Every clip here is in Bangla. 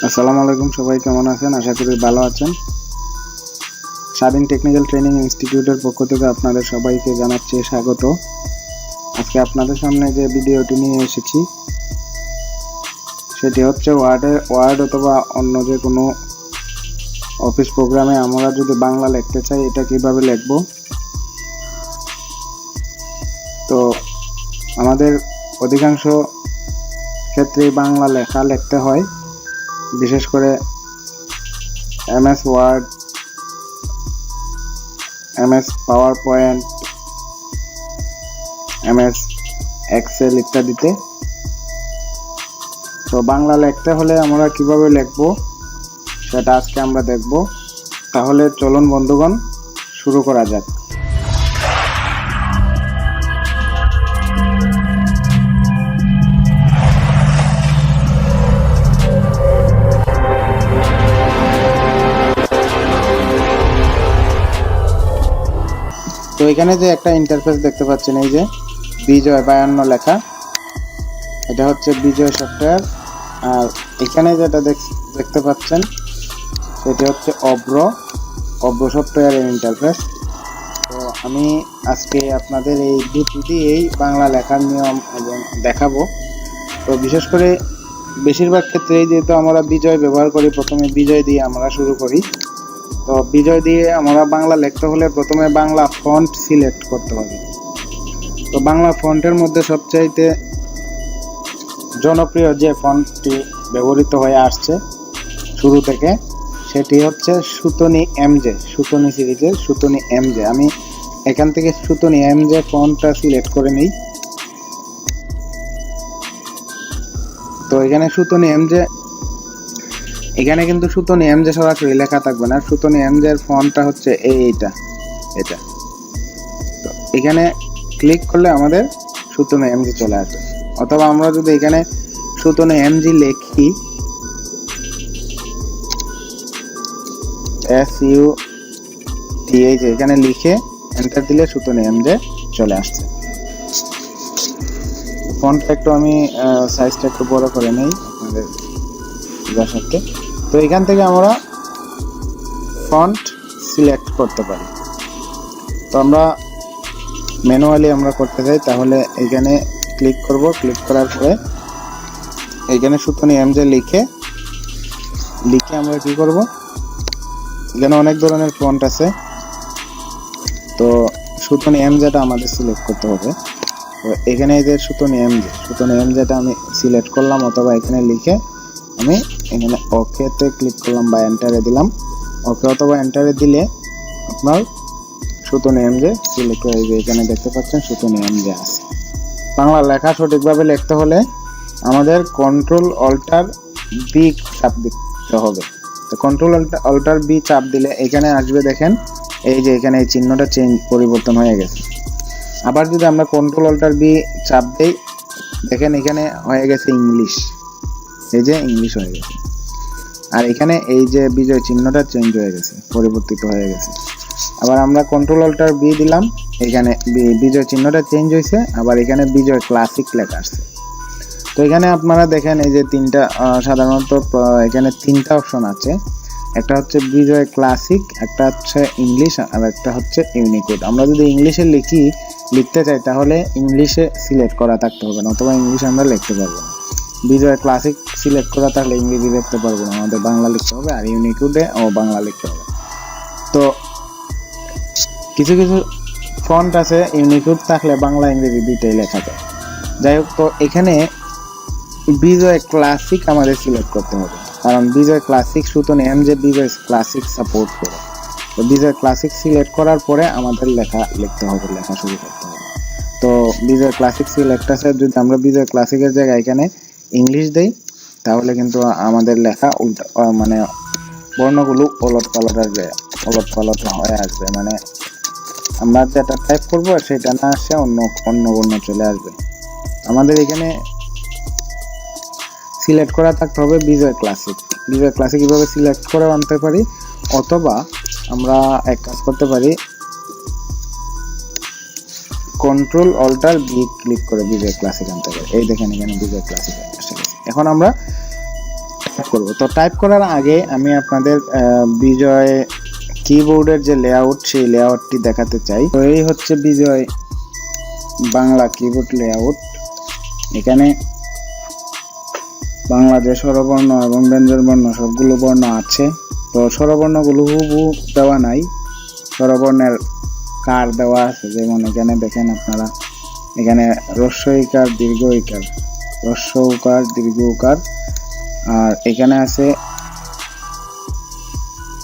আসসালামু আলাইকুম, সবাই কেমন আছেন? আশা করি ভালো আছেন। স্বাধীন টেকনিক্যাল ট্রেনিং ইনস্টিটিউটের পক্ষ থেকে আপনাদের সবাইকে জানাচ্ছি স্বাগত। আজকে আপনাদের সামনে যে ভিডিওটি নিয়ে এসেছি সেটি হচ্ছে ওয়ার্ড অথবা অন্য যে কোনো অফিস প্রোগ্রামে আমরা যদি বাংলা লিখতে চাই এটা কিভাবে লিখব। তো আমাদের অধিকাংশ ক্ষেত্রেই বাংলা লেখা লিখতে হয়, বিশেষ করে MS word, MS power point, MS excel ইত্যাদিতে। তো বাংলা লিখতে হলে আমরা কিভাবে লিখব সেটা আজকে আমরা দেখব। তাহলে চলুন বন্ধুগণ, শুরু করা যাক। তো এখানে যে একটা ইন্টারফেস দেখতে পাচ্ছেন, এই যে বিজয় 52 লেখা, এটা হচ্ছে বিজয় সফটওয়্যার। আর এখানে যেটা দেখতে পাচ্ছেন সেটি হচ্ছে অভ্র সফটওয়্যারের ইন্টারফেস। তো আমি আজকে আপনাদের এই দুটি দিয়েই বাংলা লেখার নিয়ম এবং দেখাবো। তো বিশেষ করে বেশিরভাগ ক্ষেত্রেই যেহেতু আমরা বিজয় ব্যবহার করি, প্রথমে বিজয় দিয়ে আমরা শুরু করি। তো বিজয় দিয়ে আমরা বাংলা লিখতে হলে প্রথমে বাংলা ফন্ট সিলেক্ট করতে হবে। তো বাংলা ফন্টের মধ্যে সবচাইতে জনপ্রিয় যে ফন্টটি ব্যবহৃত হয়ে আসছে শুরু থেকে, সেটি হচ্ছে সুতনি এমজে, সুতনি সিরিজের সুতনি এমজে। আমি এখান থেকে সুতনি এমজে ফন্টটা সিলেক্ট করে নিই। তো এখানে সুতনি এমজে, এখানে কিন্তু সুতনি এমজে সরাসরি লেখা থাকবে না। সুতনি এমজের ফন্টটা হচ্ছে এটা। তো এখানে ক্লিক করলে আমাদের সুতনি এমজি চলে আসবে। অথবা আমরা যদি এখানে সুতনি এমজি লিখি, SUTH এখানে লিখে এন্টার দিলে সুতনি এমজে চলে আসছে। ফন্টটা একটু আমি সাইজটা একটু বড় করে নেই আপনাদের সাথে। তো এখান থেকে আমরা ফন্ট সিলেক্ট করতে পারি। তো আমরা ম্যানুয়ালি আমরা করতে চাই, তাহলে এখানে ক্লিক করব। ক্লিক করার পরে এখানে সুতনি এমজে লিখে আমরা কি করব, এখানে অনেক ধরনের ফন্ট আছে। তো সুতনি এমজেটা আমাদের সিলেক্ট করতে হবে। তো এখানে এই যে সুতনি এমজেটা আমি সিলেক্ট করলাম, অথবা এখানে লিখে আমি এখানে ওকেতে ক্লিক করলাম বা এন্টারে দিলাম। ওকে অথবা এন্টারে দিলে আপনার সুতনি এমজে সিলেক্ট হয়ে যাবে। এখানে দেখতে পাচ্ছেন সুতনি এমজে আছে। বাংলা লেখা সঠিকভাবে লিখতে হলে আমাদের কন্ট্রোল অল্টার বি চাপ দিতে হবে। তো কন্ট্রোল অল্টার বি চাপ দিলে এখানে আসবে, দেখেন এই যে এখানে এই চিহ্নটা পরিবর্তন হয়ে গেছে। আবার যদি আমরা কন্ট্রোল অল্টার বি চাপ দেই, দেখেন এখানে হয়ে গেছে ইংলিশ, এই যে ইংলিশ হয়ে গেছে। আর এখানে এই যে বিজয় চিহ্নটা চেঞ্জ হয়ে গেছে, পরিবর্তিত হয়ে গেছে। আবার আমরা কন্ট্রোল অল্টার বি দিলাম, এখানে বিজয় চিহ্নটা চেঞ্জ হয়েছে। আবার এখানে বিজয় ক্লাসিক লেখা আসছে। তো এখানে আপনারা দেখেন এই যে তিনটা, সাধারণত এখানে তিনটা অপশন আছে। একটা হচ্ছে বিজয় ক্লাসিক, একটা হচ্ছে ইংলিশ, আর একটা হচ্ছে ইউনিকোড। আমরা যদি ইংলিশে লিখতে চাই তাহলে ইংলিশে সিলেক্ট করা থাকতে হবে না, অথবা ইংলিশে আমরা লিখতে পারবো না। বিজয় ক্লাসিক সিলেক্ট করা থাকলে ইংরেজি লিখতে পারবো না, আমাদের বাংলা লিখতে হবে। আর ইউনিকোডে বাংলা লিখতে হবে। তো কিছু ফন্ট আছে ইউনিকোড থাকলে বাংলা ইংরেজি দুইটাই লেখা যায়। যাই হোক, তো এখানে বিজয় ক্লাসিক আমাদের সিলেক্ট করতে হবে, কারণ বিজয় ক্লাসিক সুতনি এমজে বিজয় ক্লাসিক সাপোর্ট করে। তো বিজয় ক্লাসিক সিলেক্ট করার পরে আমাদের লেখা শুরু করতে হবে। তো বিজয় ক্লাসিক সিলেক্ট আছে, যদি আমরা বিজয় ক্লাসিকের জায়গায় এখানে ইংলিশ দেই তাহলে কিন্তু আমাদের লেখা উল্টা, মানে বর্ণগুলো ওলট পালট হয়ে আসবে। মানে আমরা যেটা টাইপ করব সেটা না আসে অন্য বর্ণ চলে আসবে। আমাদের এখানে সিলেক্ট করা থাকতে হবে বিজয় ক্লাসিক কিভাবে সিলেক্ট করে আনতে পারি, অথবা আমরা এক কাজ করতে পারি, কন্ট্রোল অল্টার বি ক্লিক করে বিজয় ক্লাসিক আনতে পারি। এই দেখেন এখানে বিজয় ক্লাসিক এসে গেছে। এখন আমরা করব। তো টাইপ করার আগে আমি আপনাদের বিজয় কিবোর্ডের যে লেআউট সেই লেআউটটি দেখাতে চাই। তো এই হচ্ছে বিজয় বাংলা কিবোর্ড লেআউট। এখানে বাংলা যে স্বরবর্ণ এবং ব্যঞ্জন বর্ণ সবগুলো বর্ণ আছে। তো স্বরবর্ণগুলো হুবহু দেওয়া নাই, স্বরবর্ণের কার দেওয়া আছে। যেমন এখানে দেখেন আপনারা, এখানে হ্রস্ব ইকার, দীর্ঘ ইকার, হ্রস্ব উকার, দীর্ঘ উকার, আর এখানে আছে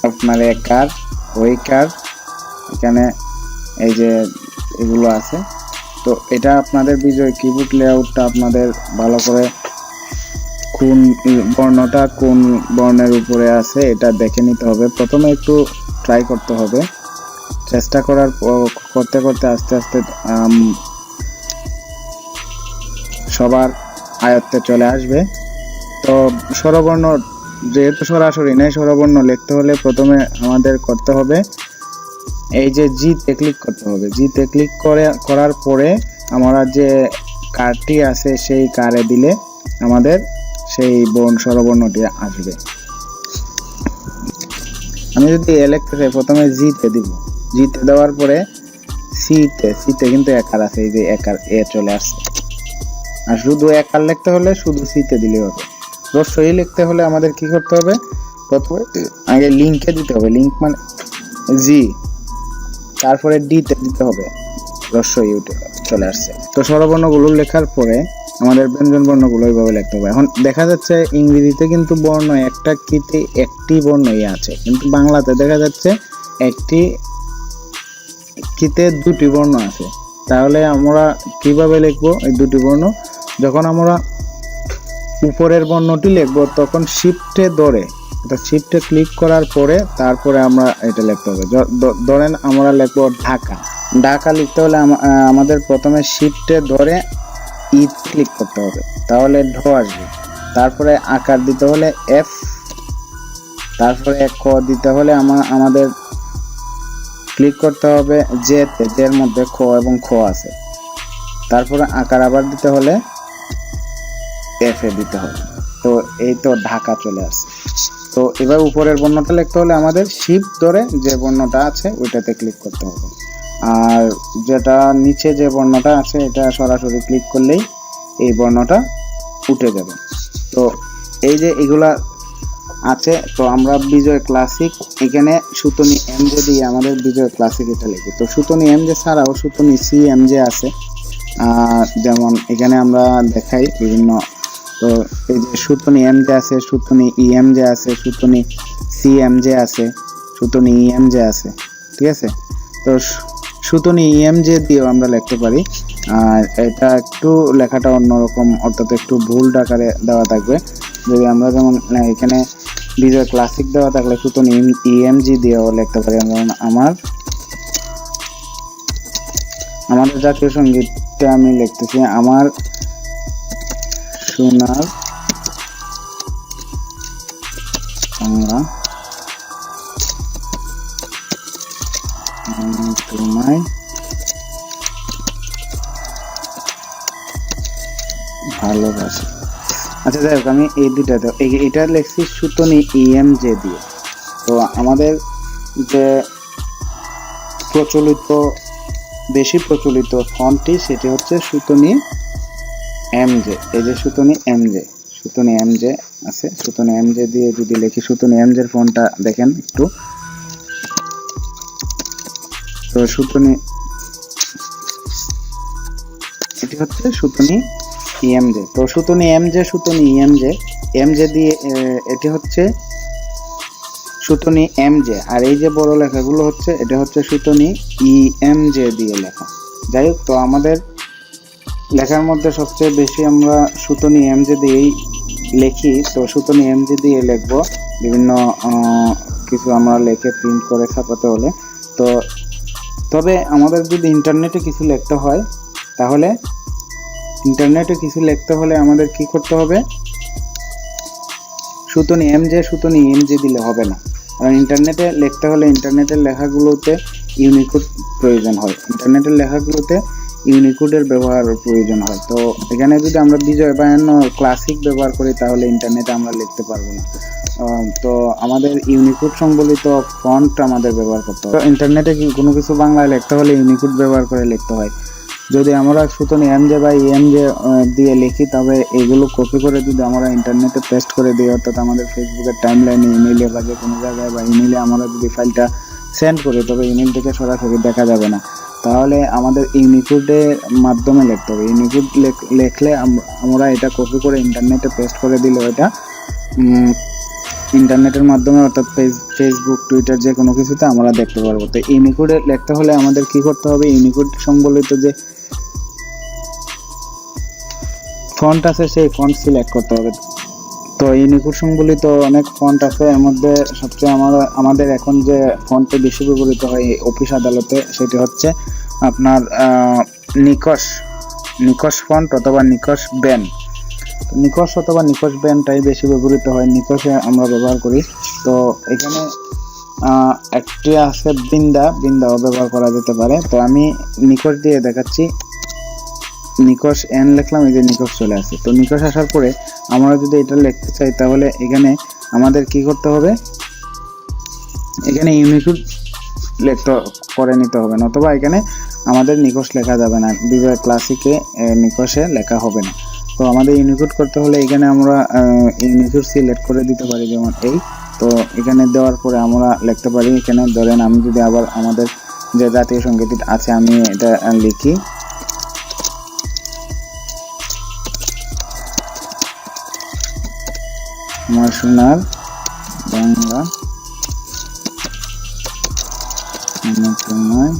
আপনার একার, ওইকার, এখানে এই যে এগুলো আছে। তো এটা আপনাদের বিজয় কিবোর্ড লেআউটটা আপনাদের ভালো করে কোন বর্ণটা কোন বর্ণের উপরে আছে এটা দেখে নিতে হবে। প্রথমে একটু ট্রাই করতে হবে, চেষ্টা করার করতে করতে আস্তে আস্তে সবার আয়ত্তে চলে আসবে। তো স্বরবর্ণ যেহেতু সরাসরি নেই, স্বরবর্ণ লিখতে হলে প্রথমে আমাদের করতে হবে এই যে জিতে ক্লিক করতে হবে। জিতে ক্লিক করার পরে আমরা যে কারটি আছে সেই কারে দিলে আমাদের সেই স্বরবর্ণটি আসবে। আমি যদি এ লিখতে চাই, প্রথমে জিতে দিব, জিতে দেওয়ার পরে সিতে কিন্তু একার আছে, এই যে একার এ চলে আসছে। আর শুধু একার লিখতে হলে শুধু সিতে দিলে হবে। হ্রস্বই লিখতে হলে আমাদের কি করতে হবে, প্রথমে আগে লিঙ্কে দিতে হবে, লিঙ্ক মানে জি, তারপরে ডিতে দিতে হবে, হ্রস্বই চলে আসছে। তো স্বরবর্ণগুলো লেখার পরে আমাদের ব্যঞ্জন বর্ণগুলো এইভাবে লিখতে হবে। এখন দেখা যাচ্ছে ইংরেজিতে কিন্তু বর্ণ একটা কিতে একটি বর্ণই আছে, কিন্তু বাংলাতে দেখা যাচ্ছে একটি কিতে দুটি বর্ণ আছে। তাহলে আমরা কিভাবে লিখবো এই দুটি বর্ণ? যখন আমরা উপরের বর্ণটি লিখবো তখন শিফটে ধরে, এটা শিফটে ক্লিক করার পরে তারপরে আমরা এটা লিখতে হবে। ধরেন আমরা লিখবো ঢাকা। ঢাকা লিখতে হলে আমাদের প্রথমে শিফটে ধরে ই ক্লিক করতে হবে, তাহলে ঢ আসবে। তারপরে আকার দিতে হলে এফ, তারপরে ক দিতে হলে আমাদের ক্লিক করতে হবে জেতে, যের মধ্যে খ এবং খ আছে। তারপরে আকার আবার দিতে হলে এফ এ দিতে হবে। তো এই তো ঢাকা চলে আসছে। তো এবার উপরের বর্ণটা লিখতে হলে আমাদের শিফট ধরে যে বর্ণটা আছে ওইটাতে ক্লিক করতে হবে, আর যেটা নিচে যে বর্ণটা আছে এটা সরাসরি ক্লিক করলেই এই বর্ণটা উঠে যাবে। তো এই যে এগুলা আছে, তো আমরা বিজয় ক্লাসিক এখানে সুতনি এমজে দিয়ে আমাদের বিজয় ক্লাসিক এটা লিখি। তো সুতনি এমজে ছাড়াও সুতনি সি এমজে আছে, যেমন এখানে আমরা দেখাই বিভিন্ন। তো এই যে সুতনি এমজে আছে, সুতনি ই এমজে আছে, সুতনি সি এমজে আছে, সুতনি ই এমজে আছে, ঠিক আছে। তো সুতনি ই এমজে দিয়েও আমরা লিখতে পারি। আর এটা একটু লেখাটা অন্যরকম, অর্থাৎ একটু ভুল আকারে দেওয়া থাকবে। যদি আমরা যেমন এখানে বিজয় ক্লাসিক দেওয়া থাকলে সুতনি ইএমজি দিয়েও লিখতে পারি। যেমন আমাদের জাতীয় সঙ্গীতটা আমি লিখতেছি, আমার সোনার বাংলা তোমায় ভালোবাসি। আচ্ছা যাই হোক, আমি এই দুটাতে এটা লিখছি সুতনি ইএমজে দিয়ে। তো আমাদের যে বেশি প্রচলিত ফন্টটি সেটি হচ্ছে সুতনি এমজে। এই যে সুতনি এমজে আছে, সুতনি এমজে দিয়ে যদি লিখি, সুতনি এমজের ফন্টটা দেখেন একটু। তো এটি হচ্ছে সুতনি ইএমজে। তো সুতনি এমজে দিয়ে এটি হচ্ছে সুতনি এমজে, আর এই যে বড় লেখাগুলো হচ্ছে এটা হচ্ছে সুতনি ইএমজে দিয়ে লেখা। যাই হোক, তো আমাদের লেখার মধ্যে সবচেয়ে বেশি আমরা সুতনি এমজে দিয়েই লিখি। তো সুতনি এমজে দিয়ে লিখবো বিভিন্ন কিছু আমরা লিখে প্রিন্ট করে ছাপাতে হলে। তো তবে আমাদের যদি ইন্টারনেটে কিছু লিখতে হয়, তাহলে আমাদের কি করতে হবে, সুতনি এমজে দিলে হবে না। কারণ ইন্টারনেটে লিখতে হলে ইন্টারনেটের লেখাগুলোতে ইউনিকোড প্রয়োজন হয়। ইন্টারনেটের লেখাগুলোতে ইউনিকোডের ব্যবহার প্রয়োজন হয়। তো এখানে যদি আমরা বিজয় বা ক্লাসিক ব্যবহার করি তাহলে ইন্টারনেটে আমরা লিখতে পারবো না। তো আমাদের ইউনিকোড সম্বলিত ফন্ট আমাদের ব্যবহার করতে হবে। তো ইন্টারনেটে কোনো কিছু বাংলায় লিখতে হলে ইউনিকোড ব্যবহার করে লিখতে হয়। যদি আমরা শুধু এমজে বা ইএমজে দিয়ে লিখি, তবে এগুলো কপি করে যদি আমরা ইন্টারনেটে পেস্ট করে দিই, অর্থাৎ আমাদের ফেসবুকের টাইমলাইনে, ইমেইলে বা যে কোনো জায়গায় বা ইমেইলে আমরা যদি ফাইলটা সেন্ড করি, তবে ইমেইল থেকে সরাসরি দেখা যাবে না। তাহলে আমাদের ইউনিকোডের মাধ্যমে লিখতে হবে। ইউনিকোড লিখলে আমরা এটা কপি করে ইন্টারনেটে পেস্ট করে দিলে এটা ইন্টারনেটের মাধ্যমে, অর্থাৎ ফেসবুক, টুইটার, যে কোনো কিছুতে আমরা দেখতে পারবো। তো ইউনিকোডে লিখতে হলে আমাদের কি করতে হবে? ইউনিকোড সম্বলিত যে ফন্ট আছে সেই ফন্ট সিলেক্ট করতে হবে। তো ইউনিকোড সম্বলিত অনেক ফন্ট আছে, এর মধ্যে সবচেয়ে আমাদের এখন যে ফন্টে বেশি ব্যবহৃত হয় অফিস আদালতে, সেটি হচ্ছে আপনার নিকশ ফন্ট অথবা নিকশ ব্যান। নিকশ অথবা নিকশ ব্যানটাই বেশি ব্যবহৃত হয়, নিকশে আমরা ব্যবহার করি। তো এখানে একটি আছে বৃন্দাও ব্যবহার করা যেতে পারে। তো আমি নিকশ দিয়ে দেখাচ্ছি। নিকশ এন লিখলাম, এই যে নিকশ চলে আসে। তো নিকশ আসার পরে আমরা যদি এটা লিখতে চাই তাহলে এখানে আমাদের কি করতে হবে? এখানে ইউনিকোড করে নিতে হবে, নতুবা এখানে আমাদের নিকশ লেখা যাবে না, বিজয় ক্লাসিকে নিকশে লেখা হবে না। তো আমাদের ইউনিকোড করতে হলে এখানে আমরা ইউনিকোড সিলেক্ট করে দিতে পারি, যেমন এই। তো এখানে দেওয়ার পরে আমরা লিখতে পারি, এখানে ধরেন আমি যদি আবার আমাদের যে জাতীয় সঙ্গীত আছে আমি এটা লিখি, আমার সোনার বাংলা তোমায়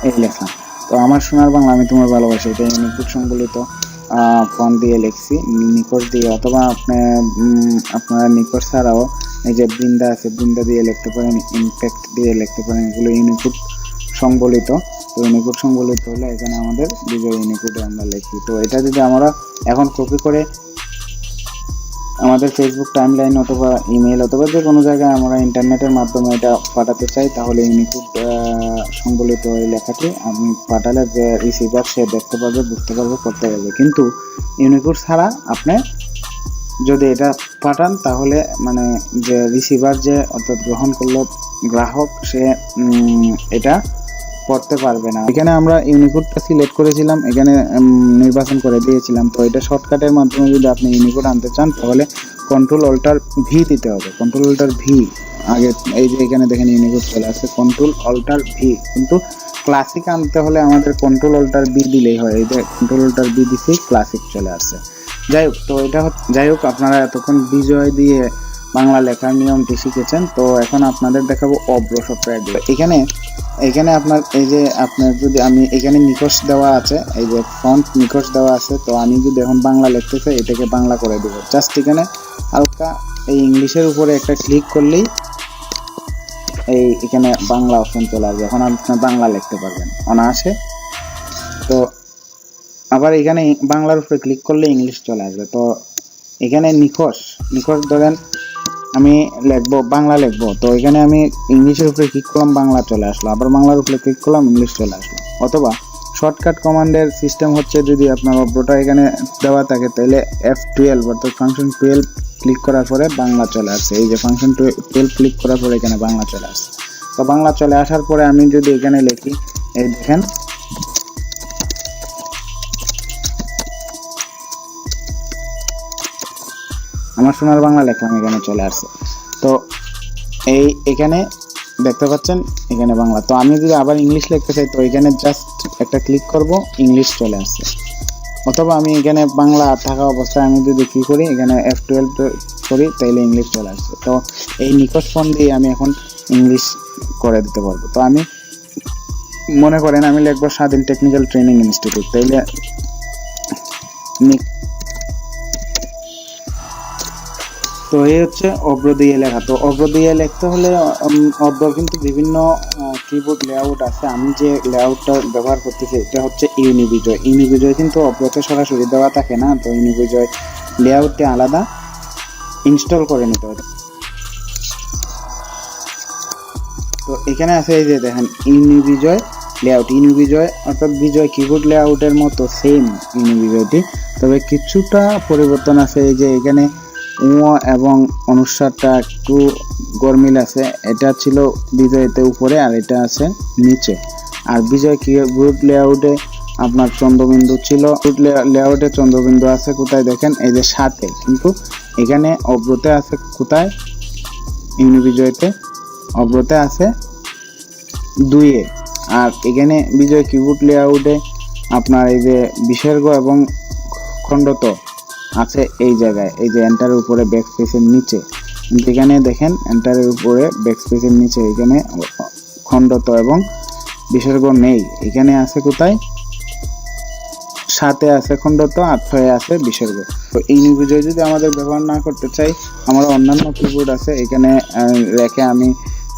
এই লেখলাম। তো আমার সোনার বাংলা আমি তোমার ভালোবাসি, এটা ইউনিকোড সম্বলিত ফন্ট দিয়ে লিখছি, নিকশ দিয়ে। অথবা আপনারা নিকশ ছাড়াও এই যে বৃন্দা আছে, বৃন্দা দিয়ে লিখতে পারেন, ইমপ্যাক্ট দিয়ে লিখতে পারেন, এগুলো ইউনিকোড সংবলিত। তো ইউনিকোড সংবলিত হলে এখানে আমাদের বিজয় ইউনিকোডে আমরা লিখি। তো এটা যদি আমরা এখন কপি করে আমাদের ফেসবুক টাইমলাইন অথবা ইমেল অথবা যে কোনো জায়গায় আমরা ইন্টারনেটের মাধ্যমে এটা পাঠাতে চাই, তাহলে ইউনিকোড সংবলিত এই লেখাটি আপনি পাঠালে যে রিসিভার সে দেখতে পারবে, বুঝতে পারবে, করতে পারবে। কিন্তু ইউনিকোড ছাড়া আপনি যদি এটা পাঠান তাহলে মানে যে রিসিভার যে অর্থাৎ গ্রহণ করলো গ্রাহক, সে এটা পড়তে পারবে না। এখানে আমরা ইউনিকোডটা সিলেক্ট করেছিলাম, এখানে নির্বাচন করে দিয়েছিলাম। তো এটা শর্টকাটের মাধ্যমে যদি আপনি ইউনিকোড আনতে চান তাহলে কন্ট্রোল অল্টার ভি দিতে হবে। কন্ট্রোল অল্টার ভি আগে, এই যে এখানে দেখেন ইউনিকোড চলে আসছে, কন্ট্রোল অল্টার ভি। কিন্তু ক্লাসিক আনতে হলে আমাদের কন্ট্রোল অল্টার বি দিলেই হয়। এই যে কন্ট্রোল অল্টার বি দিছি, ক্লাসিক চলে আসছে। যাই হোক, তো এটা আপনারা এতক্ষণ বিজয় দিয়ে বাংলা লেখার নিয়মটি শিখেছেন। তো এখন আপনাদের দেখাবো অভ্র সফটওয়্যার দিয়ে। এখানে আপনার এই যে আপনার যদি আমি এখানে নিকশ দেওয়া আছে, এই যে ফন্ট নিকশ দেওয়া আছে। তো আমি যদি এখন বাংলা লিখতে চাই, এটাকে বাংলা করে দেব। জাস্ট এখানে হালকা এই ইংলিশের উপরে একটা ক্লিক করলেই এখানে বাংলা অপশন চলে আসবে। এখন আপনি বাংলা লিখতে পারবেন অনায়াসে। তো আবার এখানে বাংলার উপরে ক্লিক করলে ইংলিশ চলে আসবে। তো এখানে নিকশ ধরেন আমি লিখবো, বাংলা লিখবো। তো এখানে আমি ইংলিশের উপরে ক্লিক করলাম, বাংলা চলে আসলো। আবার বাংলার উপরে ক্লিক করলাম, ইংলিশ চলে আসলো। অথবা শর্টকাট কমান্ডের সিস্টেম হচ্ছে, যদি আপনার অভ্রটা এখানে দেওয়া থাকে তাহলে F12 অর্থাৎ ফাংশন 12 ক্লিক করার পরে বাংলা চলে আসছে। এই যে ফাংশন 12 ক্লিক করার পরে এখানে বাংলা চলে আসছে। তো বাংলা চলে আসার পরে আমি যদি এখানে লিখি, এই দেখেন আমার সোনার বাংলা লিখলাম, এখানে চলে আসছে। তো এখানে দেখতে পাচ্ছেন এখানে বাংলা। তো আমি যদি আবার ইংলিশ লিখতে চাই, তো এখানে জাস্ট একটা ক্লিক করব, ইংলিশ চলে আসছে। অথবা আমি এখানে বাংলা থাকা অবস্থায় আমি যদি কি করি, এখানে F12 করি, তাইলে ইংলিশ চলে আসছে। তো এই নিকশ ফন্ট দিয়ে আমি এখন ইংলিশ করে দিতে পারবো। তো আমি মনে করেন আমি লিখবো স্বাধীন টেকনিক্যাল ট্রেনিং ইনস্টিটিউট, তাইলে তো এই হচ্ছে অভ্র দিয়ে লেখা। তো অভ্র দিয়ে লিখতে হলে অভ্র কিন্তু বিভিন্ন কিবোর্ড লেআউট আছে। আমি যে লেআউটটা ব্যবহার করতেছি এটা হচ্ছে ইউনিবিজয় কিন্তু অভ্রতে সরাসরি দেওয়া থাকে না। তো ইউনিবিজয় লেআউটটি আলাদা ইনস্টল করে নিতে হবে। তো এখানে আছে এই যে দেখেন ইউনিবিজয় লেআউট, ইউনিবিজয় অর্থাৎ বিজয় কিবোর্ড লেআউটের মতো সেম ইউনিবিজয়টি, তবে কিছুটা পরিবর্তন আছে। এই যে এখানে এবং অনুসারটা একটু গরমিল আছে, এটা ছিল বিজয়তে উপরে আর এটা আছে নিচে। আর বিজয় কিবোর্ড লেআউটে আপনার চন্দ্রবিন্দু ছিল, লেআউটে চন্দ্রবিন্দু আছে কোথায় দেখেন এই যে 7-এ, কিন্তু এখানে অব্রতে আছে কোথায়, ইউনিবিজয়তে অব্রতে আছে 2-এ। আর এখানে বিজয় কিবোর্ড লেআউটে আপনার এই যে বিসর্গ এবং খণ্ডত আছে এই জায়গায়, এই যে এন্টারের উপরে ব্যাকস্পেসের নিচে, কিন্তু এখানে দেখেন এন্টারের উপরে ব্যাকস্পেসের নিচে এখানে খণ্ডত এবং বিসর্গ নেই। এখানে আছে কোথায়, 7-এ আছে খণ্ডত আর 6-এ আছে বিসর্গ। তো ইউনিবিজয় যদি আমাদের ব্যবহার না করতে চাই, আমরা অন্যান্য কিবোর্ড আছে এখানে রেখে আমি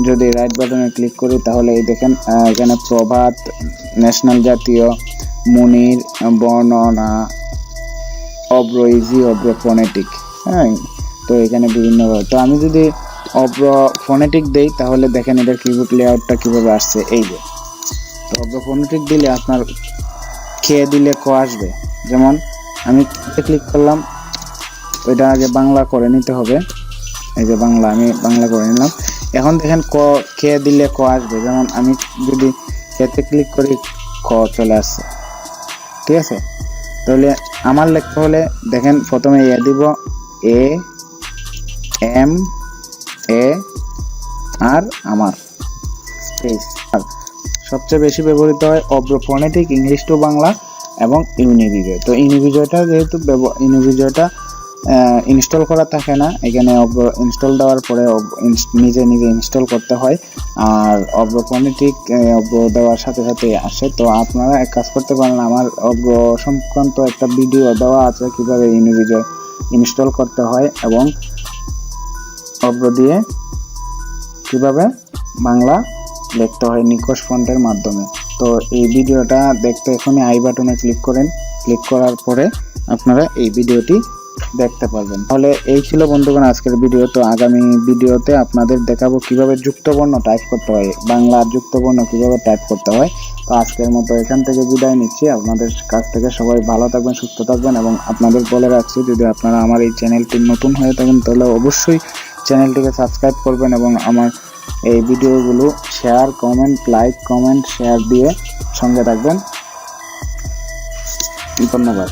যদি রাইট বাটনে ক্লিক করি তাহলে এই দেখেন এখানে প্রভাত, ন্যাশনাল জাতীয়, মুনির, বর্ণনা, অব্র ইজি, অব্র ফোনেটিক, হ্যাঁ। তো এখানে বিভিন্ন, তো আমি যদি অব্র ফোনেটিক দেই তাহলে দেখেন এটার কিবোর্ড লেআউটটা কিভাবে আসছে এই যে। তো অব্র ফোনেটিক দিলে আপনার খেয়ে দিলে ক আসবে, যেমন আমি ক্লিক করলাম, ওইটা আগে বাংলা করে নিতে হবে, এই যে বাংলা, আমি বাংলা করে নিলাম। এখন দেখেন ক খেয়ে দিলে ক আসবে, যেমন আমি যদি খেতে ক্লিক করি ক চলে আসছে, ঠিক আছে। তাহলে আমার লিখতে হলে দেখেন প্রথমে এ দিব, এ এম এ আর আমার স্পেস। আর সবচেয়ে বেশি ব্যবহৃত হয় অব্র ফোনেটিক, ইংলিশ টু বাংলা এবং ইউনিবিজয়। তো ইউনিবিজয়টা যেহেতু ইউনিবিজয়টা ইনস্টল করা থাকে না, এখানে অব্র ইনস্টল দেওয়ার পরে নিজে নিজে ইনস্টল করতে হয়, আর অব্র ফোনেটিক অব্র দেওয়ার সাথে সাথে আসে। তো আপনারা এক কাজ করতে পারেন, আমার অব্র সংক্রান্ত একটা ভিডিও দেওয়া আছে কিভাবে ইউনিবিজয় ইনস্টল করতে হয় এবং অব্র দিয়ে কিভাবে বাংলা লিখতে হয় নিকোশ ফন্টের মাধ্যমে। তো এই ভিডিওটা দেখতে এখনই আই বাটনে ক্লিক করেন, ক্লিক করার পরে আপনারা এই ভিডিওটি দেখতে পারবেন। তাহলে এই ছিল বন্ধুগণ আজকের ভিডিও। তো আগামী ভিডিওতে আপনাদের দেখাবো কিভাবে যুক্তবর্ণ টাইপ করতে হয়, বাংলার যুক্তবর্ণ কিভাবে টাইপ করতে হয়। তো আজকের মতো এখান থেকে বিদায় নিচ্ছি, আপনাদের কাছ থেকে সবাই ভালো থাকবেন, সুস্থ থাকবেন, এবং আপনাদের বলে রাখছি যদি আপনারা আমার এই চ্যানেলটি নতুন হয়ে থাকেন তাহলে অবশ্যই চ্যানেলটিকে সাবস্ক্রাইব করবেন এবং আমার এই ভিডিওগুলো share, comment, like, comment, share দিয়ে সঙ্গে থাকবেন। ধন্যবাদ।